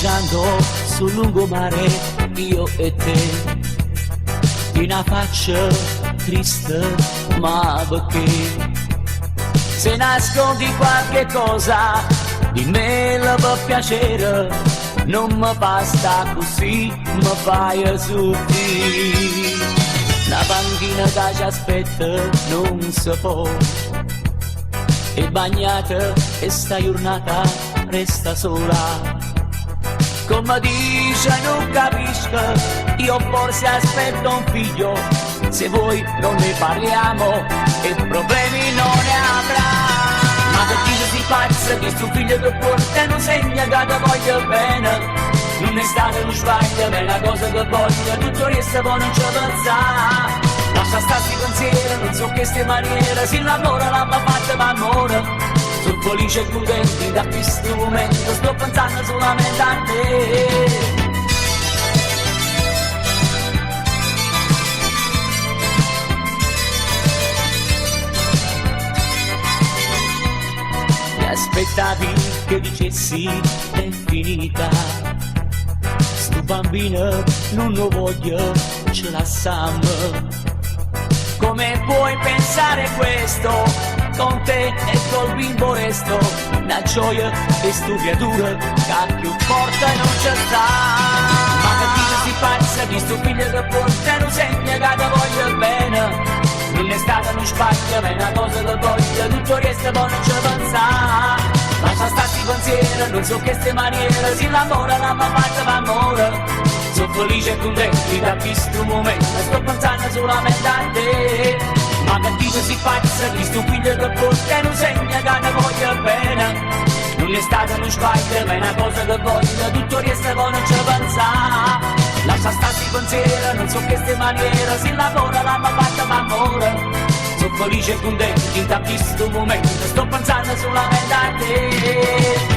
passeggiando sul lungomare, io e te, di una faccia triste, ma perché? Se nascondi qualche cosa di me la può piacere, non mi basta così, mi fai soffrire. La panchina che ci aspetta non si può, e bagnata e sta giornata resta sola. Come dice non capisco, io forse aspetto un figlio, se voi non ne parliamo e problemi non ne avrà. Ma per chi si pazza che sto figlio che porta non segna che ti voglio bene, non è stato uno sbaglio, ma è una cosa che voglio, tutto il resto poi non ci pensa. Lascia starsi pensiero, non so che ste maniere, se l'amore l'ha fatta ma amore. Sono felice e contenti da questo momento, sto pensando solamente a te. Mi aspettavi che dicessi è finita, sto bambino non lo voglio, ce la Sam. Come puoi pensare questo? Con te e col bimbo resto, una gioia e stu creatura che più forte non c'è sta. Ma per chi si pazza di sto figlio che porta non segna che ti voglio bene, non è stata uno sbaglio ma è una cosa che voglio, tutto il resto poi non ci pensa. Lascia starsi pensiero, non so che ste maniere, se l'amore l'ha fatta ma amore. Sono felice e contenti da questo momento, sto pensando solamente a te. Ma cattivo si pazza di sto figlio che porta non segna che ti voglio bene, non è stato uno sbaglio ma è una cosa che voglio, tutto il resto poi non ci pensa. Lascia starsi pensiero, non so che ste maniere, se lavora l'hanno fatta ma amore. Sono felice e contenti da questo momento, sto pensando solamente a te.